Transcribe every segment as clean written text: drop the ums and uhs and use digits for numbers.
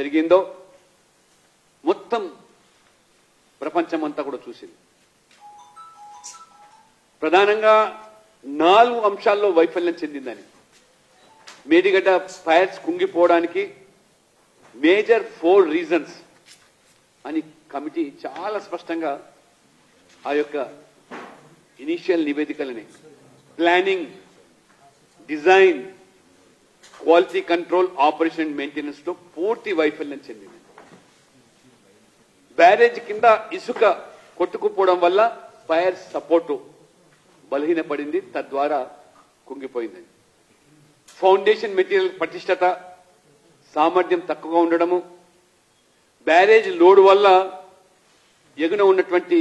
జరిగిందో మొత్తం ప్రపంచమంతా కూడా చూసింది. ప్రధానంగా 4 అంశాల్లో వైఫల్యం చెందిందని. మేడిగడ్డ ఫైర్స్ కుంగిపోవడానికి మేజర్ 4 రీజన్స్ అని కమిటీ చాలా స్పష్టంగా ఆ యొక్క ఇనిషియల్ నివేదికలని planning, design, quality control, operation maintenance లో పూర్తి వైఫల్యం చెందింది. బ్యారేజ్ కింద ఇసుక కొట్టుకుపోవడం వల్ల ఫైర్ సపోర్టు బలహీనపడింది, తద్వారా కుంగిపోయింది. ఫౌండేషన్ మెటీరియల్ పటిష్టత, సామర్థ్యం తక్కువగా ఉండడము, బ్యారేజ్ లోడ్ వల్ల ఎగున ఉన్నటువంటి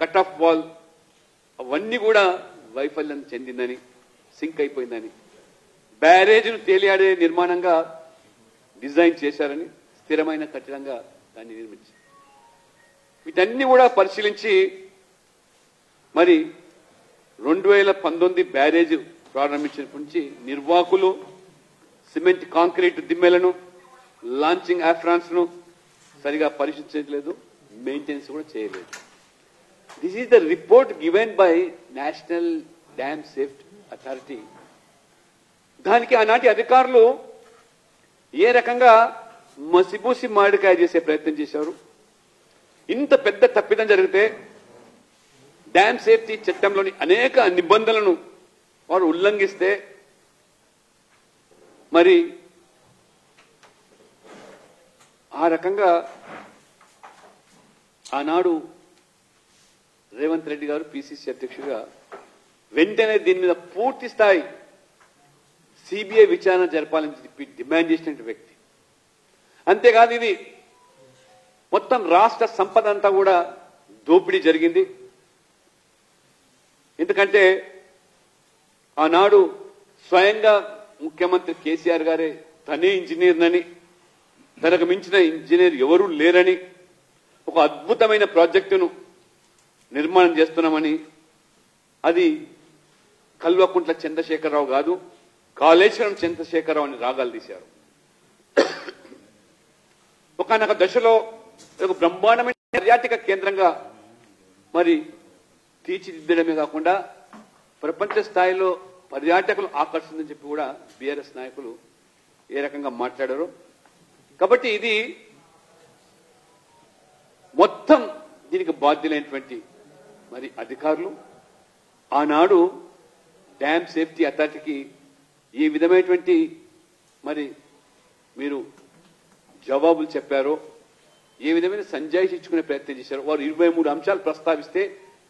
కట్ ఆఫ్ వాల్ అవన్నీ కూడా వైఫల్యం చెందిందని, సింక్ అయిపోయిందని, బ్యారేజ్ను తేలియాడే నిర్మాణంగా డిజైన్ చేశారని, స్థిరమైన కట్టడంగా దాన్ని నిర్మించారు. వీటన్ని కూడా పరిశీలించి మరి 2019 బ్యారేజ్ ప్రారంభించినప్పటి నుంచి నిర్వాహకులు సిమెంట్ కాంక్రీట్ దిమ్మెలను, లాంచింగ్ ఆఫ్రాన్స్ ను సరిగా పరిశీలించలేదు, మెయింటెనెన్స్ కూడా చేయలేదు. This is the report given by national dam safety authority. దానికి ఆనాటి అధికారులు ఏ రకంగా మసిబూసి మామిడికాయ చేసే ప్రయత్నం చేశారు. ఇంత పెద్ద తప్పిదం జరిగితే డ్యామ్ సేఫ్టీ చట్టంలోని అనేక నిబంధనలను వారు ఉల్లంఘిస్తే మరి ఆ రకంగా ఆనాడు రేవంత్ రెడ్డి గారు పిసిసి అధ్యక్షుడిగా వెంటనే దీని మీద పూర్తి స్థాయి సిబిఐ విచారణ జరపాలని చెప్పి డిమాండ్ చేసిన వ్యక్తి. అంతేకాదు ఇది మొత్తం రాష్ట్ర సంపద అంతా కూడా దోపిడీ జరిగింది. ఎందుకంటే ఆనాడు స్వయంగా ముఖ్యమంత్రి కేసీఆర్ గారే తనే ఇంజనీర్నని, తనకు మించిన ఇంజనీర్ ఎవరూ లేరని, ఒక అద్భుతమైన ప్రాజెక్టును నిర్మాణం చేస్తున్నామని, అది కల్వకుంట్ల చంద్రశేఖరరావు కాదు కాళేశ్వరం చంద్రశేఖరరావు అని రాగాలు తీశారు. ఒకనొక దశలో ఒక బ్రహ్మాండమైన పర్యాటక కేంద్రంగా మరి తీర్చిదిద్దడమే కాకుండా ప్రపంచ స్థాయిలో పర్యాటకులు ఆకర్షిందని చెప్పి కూడా బీఆర్ఎస్ నాయకులు ఏ రకంగా మాట్లాడారు. కాబట్టి ఇది మొత్తం దీనికి బాధ్యులైనటువంటి మరి అధికారులు ఆనాడు డ్యామ్ సేఫ్టీ అథారిటీకి ఈ విధమైనటువంటి మరి మీరు జవాబులు చెప్పారో, ఏ విధమైన సంజాయిషి ఇచ్చుకునే ప్రయత్నం చేశారో. వారు 23 అంశాలు ప్రస్తావిస్తే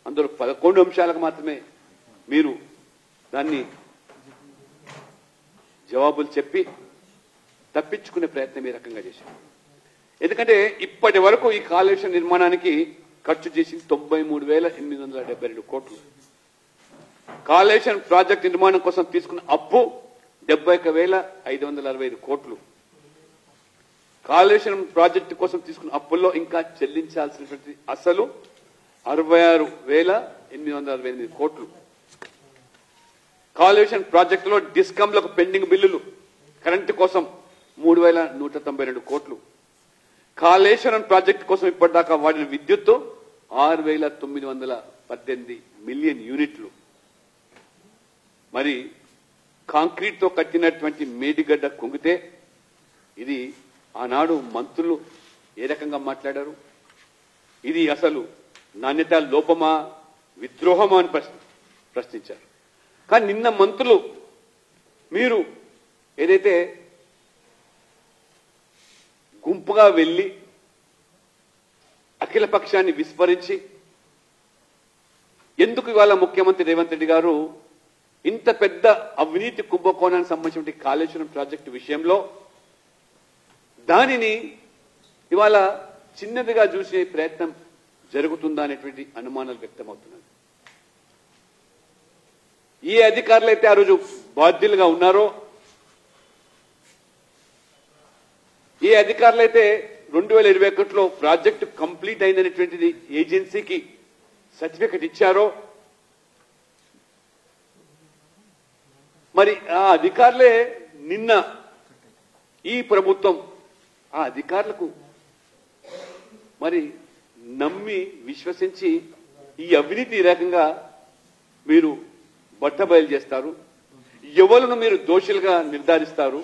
అందులో 11 అంశాలకు మాత్రమే మీరు దాన్ని జవాబులు చెప్పి తప్పించుకునే ప్రయత్నం ఈ రకంగా చేశారు. ఎందుకంటే ఇప్పటి వరకు ఈ కాళేశ్వరం నిర్మాణానికి ఖర్చు చేసింది 93,872 కోట్లు. కాళేశ్వరం ప్రాజెక్టు నిర్మాణం కోసం తీసుకున్న అప్పు 71,565 కోట్లు. కాళేశ్వరం ప్రాజెక్టు కోసం తీసుకున్న అప్పుల్లో ఇంకా చెల్లించాల్సినటువంటి అసలు 66,868 కోట్లు. కాళేశ్వరం ప్రాజెక్టులో డిస్కంలకు పెండింగ్ బిల్లులు కరెంటు కోసం 3,192 కోట్లు. కాళేశ్వరం ప్రాజెక్టు కోసం ఇప్పటిదాకా వాడిన విద్యుత్తు 6,918 మిలియన్ యూనిట్లు. మరి కాంక్రీట్ తో కట్టినటువంటి మేడిగడ్డ కుంగితే ఇది ఆనాడు మంత్రులు ఏ రకంగా మాట్లాడారు. ఇది అసలు నాణ్యత లోపమా, విద్రోహమా అని ప్రశ్నించారు. కానీ నిన్న మంత్రులు మీరు ఏదైతే గుంపుగా వెళ్లి అఖిల పక్షాన్ని విస్మరించి ఎందుకు ఇవాళ ముఖ్యమంత్రి రేవంత్ రెడ్డి గారు ఇంత పెద్ద అవినీతి కుంభకోణానికి సంబంధించిన కాళేశ్వరం ప్రాజెక్టు విషయంలో దానిని ఇవాళ చిన్నదిగా చూసే ప్రయత్నం జరుగుతుందా అనేటువంటి అనుమానాలు వ్యక్తమవుతున్నాయి. ఏ అధికారులు అయితే ఆ రోజు బాధ్యులుగా ఉన్నారో, ఏ అధికారులైతే 2021లో ప్రాజెక్టు కంప్లీట్ అయిందనేటువంటిది ఏజెన్సీకి సర్టిఫికెట్ ఇచ్చారో, మరి ఆ అధికారులే నిన్న ఈ ప్రభుత్వం ఆ అధికారులకు మరి నమ్మి విశ్వసించి ఈ అవినీతి ఈ రకంగా మీరు బట్టబయలు చేస్తారు, ఎవరును మీరు దోషులుగా నిర్ధారిస్తారు.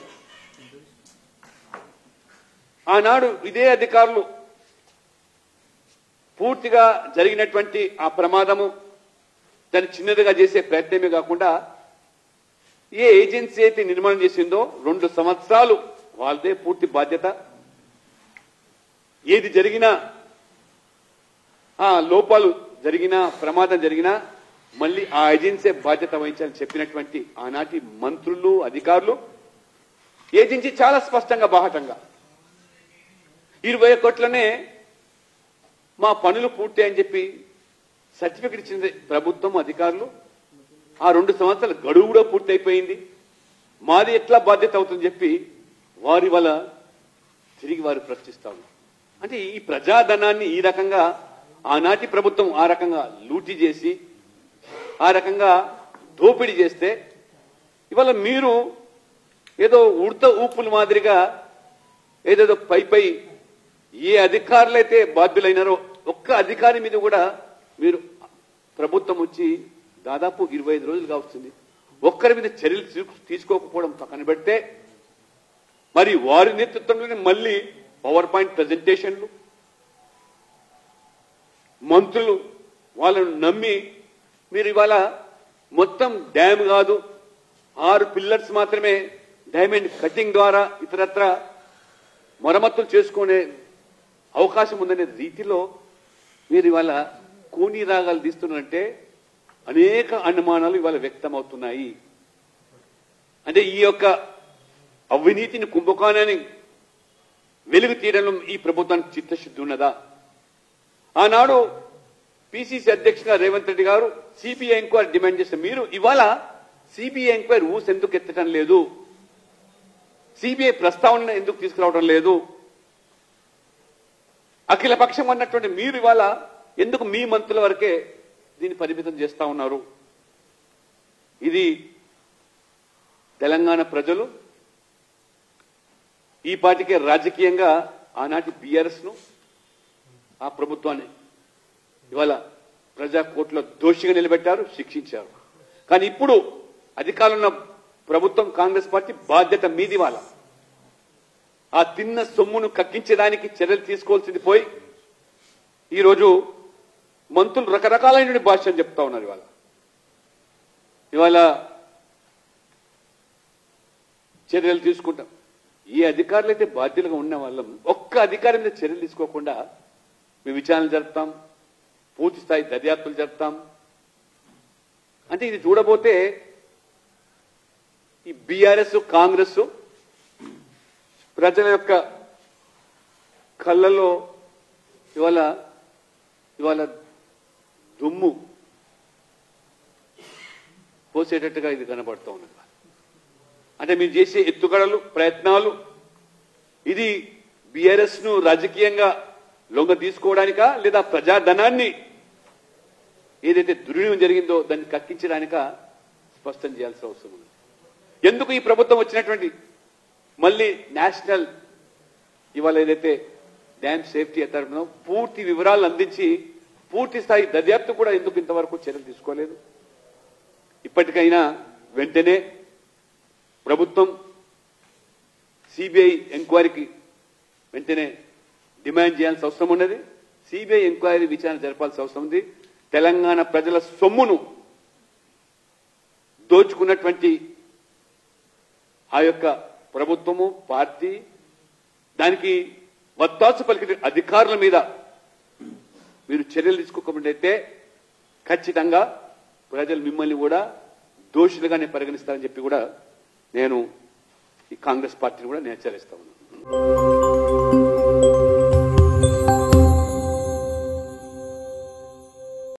ఆనాడు ఇదే అధికారులు పూర్తిగా జరిగినటువంటి ఆ ప్రమాదము దాన్ని చిన్నదిగా చేసే ప్రయత్నమే కాకుండా ఏ ఏజెన్సీ అయితే నిర్మాణం చేసిందో 2 సంవత్సరాలు వాళ్ళదే పూర్తి బాధ్యత. ఏది జరిగినా ఆ లోపాలు జరిగినా ప్రమాదం జరిగినా మళ్ళీ ఆ ఏజెన్సీ బాధ్యత వహించాలని చెప్పినటువంటి ఆనాటి మంత్రులు అధికారులు ఏజెన్సీ చాలా స్పష్టంగా బాహటంగా 20 కోట్లనే మా పనులు పూర్తి అని చెప్పి సర్టిఫికెట్ ఇచ్చింది ప్రభుత్వం అధికారులు. ఆ 2 సంవత్సరాల గడువు కూడా పూర్తి అయిపోయింది. మాది ఎట్లా బాధ్యత అవుతుందని చెప్పి వారి వల్ల తిరిగి వారు ప్రశ్నిస్తారు. అంటే ఈ ప్రజాధనాన్ని ఈ రకంగా ఆనాటి ప్రభుత్వం ఆ రకంగా లూటీ చేసి ఆ రకంగా దోపిడీ చేస్తే ఇవాళ మీరు ఏదో ఉడత ఊపుల మాదిరిగా ఏదేదో పై ఏ అధికారులైతే బాధ్యులైనారో ఒక్క అధికారి మీద కూడా మీరు ప్రభుత్వం వచ్చి దాదాపు 25 రోజులుగా వస్తుంది, ఒక్కరి మీద చర్యలు తీసుకోకపోవడం పక్కన పెడితే మరి వారి నేతృత్వంలోనే మళ్ళీ పవర్ పాయింట్ ప్రజెంటేషన్లు, మంత్రులు వాళ్ళను నమ్మి మీరు ఇవాళ మొత్తం డ్యామ్ కాదు 6 పిల్లర్స్ మాత్రమే డైమండ్ కటింగ్ ద్వారా ఇతరత్ర మరమ్మతులు చేసుకునే అవకాశం ఉందనే రీతిలో మీరు ఇవాళ కూనీ రాగాలు తీస్తున్నారంటే అనేక అనుమానాలు ఇవాళ వ్యక్తమవుతున్నాయి. అంటే ఈ యొక్క అవినీతిని కుంభకోణాన్ని వెలుగు తీయడంలో ఈ ప్రభుత్వానికి చిత్తశుద్ధి ఉన్నదా? ఆనాడు పిసిసి అధ్యక్షుగా రేవంత్ రెడ్డి గారు సిబిఐ ఎంక్వైరీ డిమాండ్ చేస్తే మీరు ఇవాళ సిబిఐ ఎంక్వైరీ ఎందుకు ఎత్తడం లేదు? సిబిఐ ప్రస్తావన ఎందుకు తీసుకురావడం లేదు? అఖిల పక్షం అన్నటువంటి మీరు ఇవాళ ఎందుకు మీ మంత్రుల వరకే దీన్ని పరిమితం చేస్తా ఉన్నారు? ఇది తెలంగాణ ప్రజలు ఈ పాటికే రాజకీయంగా ఆనాటి బీఆర్ఎస్ ను ఆ ప్రభుత్వాన్ని ఇవాళ ప్రజా కోర్టులో దోషిగా నిలబెట్టారు, శిక్షించారు. కానీ ఇప్పుడు అధికారంలో ప్రభుత్వం కాంగ్రెస్ పార్టీ బాధ్యత మీది. వాళ్ళ ఆ తిన్న సొమ్మును కక్కించడానికి చర్యలు తీసుకోవాల్సింది పోయి ఈరోజు మంత్రులు రకరకాలైన భాషలు చెప్తా ఉన్నారు. ఇవాళ చర్యలు తీసుకుంటాం. ఏ అధికారులు అయితే బాధ్యులుగా ఉన్న వాళ్ళం ఒక్క అధికారి మీద చర్యలు తీసుకోకుండా మేము విచారణ జరుపుతాం, పూర్తి స్థాయి దర్యాప్తులు జరుపుతాం. అంటే ఇది చూడబోతే ఈ బీఆర్ఎస్ కాంగ్రెస్ ప్రజల యొక్క కళ్ళలో ఇవాళ దుమ్ము పోసేటట్టుగా ఇది కనబడుతూ ఉన్నది. అంటే మీరు చేసే ఎత్తుగడలు ప్రయత్నాలు ఇది బీఆర్ఎస్ ను రాజకీయంగా లొంగ తీసుకోవడానికా లేదా ప్రజాధనాన్ని ఏదైతే దుర్వినియోగం జరిగిందో దాన్ని కక్కించడానికా స్పష్టం చేయాల్సిన అవసరం ఉంది. ఎందుకు ఈ ప్రభుత్వం వచ్చినటువంటి మళ్ళీ నేషనల్ ఇవాళ ఏదైతే డ్యామ్ సేఫ్టీ అథారిటీ పూర్తి వివరాలు అందించి పూర్తి స్థాయి దర్యాప్తు కూడా ఎందుకు ఇంతవరకు చర్యలు తీసుకోలేదు? ఇప్పటికైనా వెంటనే ప్రభుత్వం సిబిఐ ఎంక్వైరీకి వెంటనే డిమాండ్ చేయాల్సిన అవసరం ఉన్నది. సిబిఐ ఎంక్వైరీ విచారణ జరపాల్సిన అవసరం ఉంది. తెలంగాణ ప్రజల సొమ్మును దోచుకున్నటువంటి ఆ యొక్క ప్రభుత్వము పార్టీ దానికి వత్తాసు పలికిన అధికారుల మీద మీరు చర్యలు తీసుకోకపోతే ఖచ్చితంగా ప్రజలు మిమ్మల్ని కూడా దోషులుగానే పరిగణిస్తారని చెప్పి కూడా నేను ఈ కాంగ్రెస్ పార్టీని కూడా నేను హెచ్చరిస్తా ఉన్నాను.